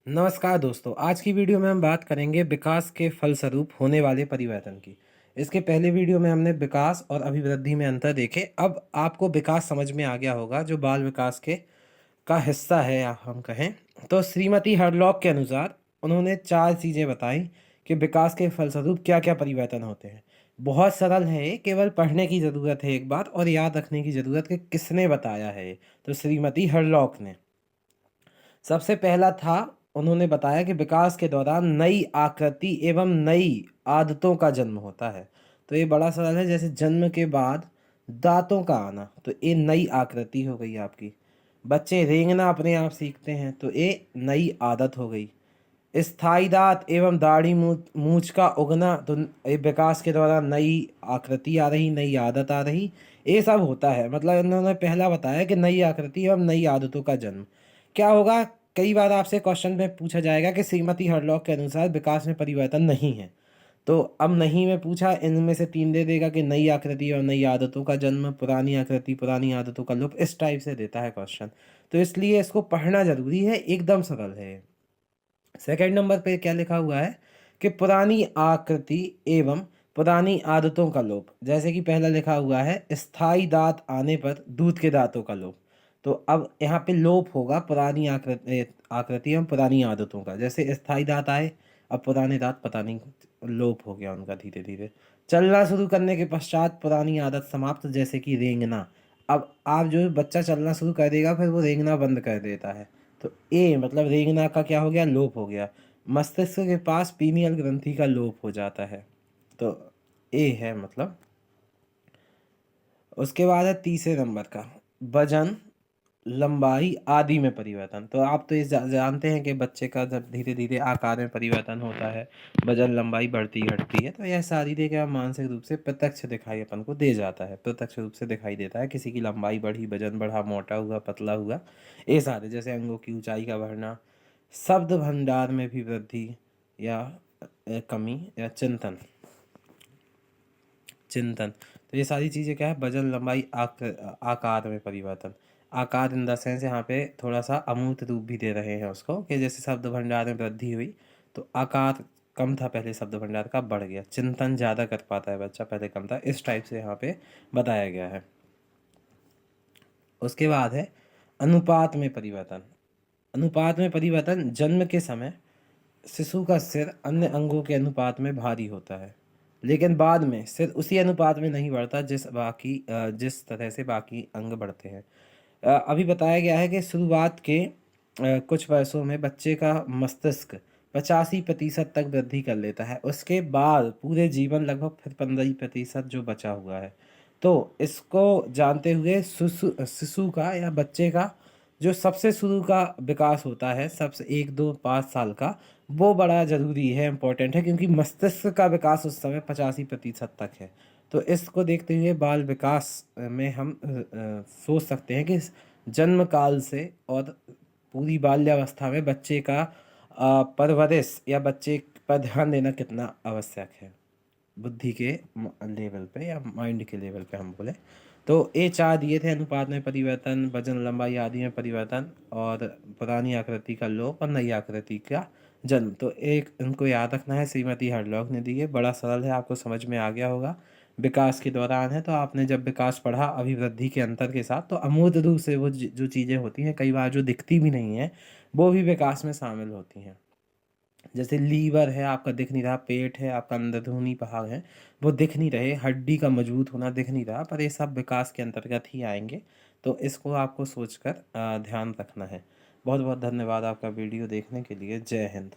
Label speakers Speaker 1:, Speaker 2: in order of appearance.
Speaker 1: नमस्कार दोस्तों, आज की वीडियो में हम बात करेंगे विकास के फलस्वरूप होने वाले परिवर्तन की। इसके पहले वीडियो में हमने विकास और अभिवृद्धि में अंतर देखे। अब आपको विकास समझ में आ गया होगा, जो बाल विकास के का हिस्सा है या हम कहें। तो श्रीमती हरलॉक के अनुसार उन्होंने 4 चीज़ें बताई कि विकास के फलस्वरूप क्या-क्या परिवर्तन होते हैं। बहुत सरल है ये, केवल पढ़ने की ज़रूरत है एक बार और याद रखने की ज़रूरत कि किसने बताया है ये। तो श्रीमती हरलॉक ने। सबसे पहला था, उन्होंने बताया कि विकास के दौरान नई आकृति एवं नई आदतों का जन्म होता है। तो ये बड़ा सरल है, जैसे जन्म के बाद दांतों का आना, तो ये नई आकृति हो गई आपकी। बच्चे रेंगना अपने आप सीखते हैं, तो ये नई आदत हो गई। स्थायी दांत एवं दाढ़ी मूंछ का उगना, तो ये विकास के दौरान नई आकृति आ रही, नई आदत आ रही। ये सब होता है, मतलब इन्होंने पहला बताया कि नई आकृति एवं नई आदतों का जन्म क्या होगा। कई बार आपसे क्वेश्चन में पूछा जाएगा कि श्रीमती हरलॉक के अनुसार विकास में परिवर्तन नहीं है। तो अब नहीं में पूछा, इनमें से 3 दे देगा कि नई आकृति और नई आदतों का जन्म, पुरानी आकृति पुरानी आदतों का लोप, इस टाइप से देता है क्वेश्चन। तो इसलिए इसको पढ़ना जरूरी है, एकदम सरल है। सेकंड नंबर पे क्या लिखा हुआ है कि पुरानी आकृति एवं पुरानी आदतों का लोप। जैसे कि पहला लिखा हुआ है स्थायी दांत आने पर दूध के दांतों का लोप। तो अब यहाँ पे लोप होगा पुरानी आकृति एवं पुरानी आदतों का। जैसे स्थायी दांत आए, अब पुराने दांत पता नहीं लोप हो गया उनका धीरे धीरे। चलना शुरू करने के पश्चात पुरानी आदत समाप्त, जैसे कि रेंगना। अब आप जो बच्चा चलना शुरू कर देगा, फिर वो रेंगना बंद कर देता है। तो ए मतलब रेंगना का क्या हो गया, लोप हो गया। मस्तिष्क के पास पीनियल ग्रंथि का लोप हो जाता है। तो ए है मतलब। उसके बाद है तीसरे नंबर का, वजन लंबाई आदि में परिवर्तन। तो आप तो ये जानते हैं कि बच्चे का जब धीरे धीरे आकार में परिवर्तन होता है, वजन लंबाई बढ़ती घटती है, तो यह शारीरिक या मानसिक रूप से प्रत्यक्ष दिखाई अपन को दे जाता है, प्रत्यक्ष रूप से दिखाई देता है। किसी की लंबाई बढ़ी, वजन बढ़ा, मोटा हुआ, पतला हुआ, ये सारे, जैसे अंगों की ऊंचाई का बढ़ना, शब्द भंडार में भी वृद्धि या कमी या चिंतन चिंतन। तो ये सारी चीज़ें क्या है, वजन लंबाई आकार में परिवर्तन। आकार इन द सेंस यहाँ पे थोड़ा सा अमूर्त रूप भी दे रहे हैं उसको, कि जैसे शब्द भंडार में वृद्धि हुई, तो आकार कम था पहले शब्द भंडार का, बढ़ गया। चिंतन ज़्यादा कर पाता है बच्चा, पहले कम था। इस टाइप से यहाँ पे बताया गया है। उसके बाद है अनुपात में परिवर्तन। अनुपात में परिवर्तन, जन्म के समय शिशु का सिर अन्य अंगों के अनुपात में भारी होता है, लेकिन बाद में सिर उसी अनुपात में नहीं बढ़ता जिस तरह से बाकी अंग बढ़ते हैं। अभी बताया गया है कि शुरुआत के कुछ वर्षों में बच्चे का मस्तिष्क 85% तक वृद्धि कर लेता है। उसके बाद पूरे जीवन लगभग फिर 15% जो बचा हुआ है। तो इसको जानते हुए शिशु शिशु का या बच्चे का जो सबसे शुरू का विकास होता है, सबसे 1 2 5 साल का, वो बड़ा ज़रूरी है, इम्पोर्टेंट है, क्योंकि मस्तिष्क का विकास उस समय 85% तक है। तो इसको देखते हुए बाल विकास में हम सोच सकते हैं कि जन्म काल से और पूरी बाल्यावस्था में बच्चे का परवरिश या बच्चे पर ध्यान देना कितना आवश्यक है, बुद्धि के लेवल पे या माइंड के लेवल पे हम बोले। तो ये 4 दिए थे, अनुपात में परिवर्तन, वजन लंबाई आदि में परिवर्तन, और पुरानी आकृति का लोप और नई आकृति का जन्म। तो एक इनको याद रखना है, श्रीमती हरलॉक ने दी है, बड़ा सरल है, आपको समझ में आ गया होगा। विकास के दौरान है, तो आपने जब विकास पढ़ा अभिवृद्धि के अंतर के साथ, तो अमूर्त रूप से वो जो चीज़ें होती हैं, कई बार जो दिखती भी नहीं हैं, वो भी विकास में शामिल होती हैं। जैसे लीवर है आपका, दिख नहीं रहा, पेट है आपका, अंदरूनी भाग है वो दिख नहीं रहे, हड्डी का मजबूत होना दिख नहीं रहा, पर ये सब विकास के अंतर्गत ही आएंगे। तो इसको आपको सोचकर ध्यान रखना है। बहुत बहुत धन्यवाद आपका वीडियो देखने के लिए। जय हिंद।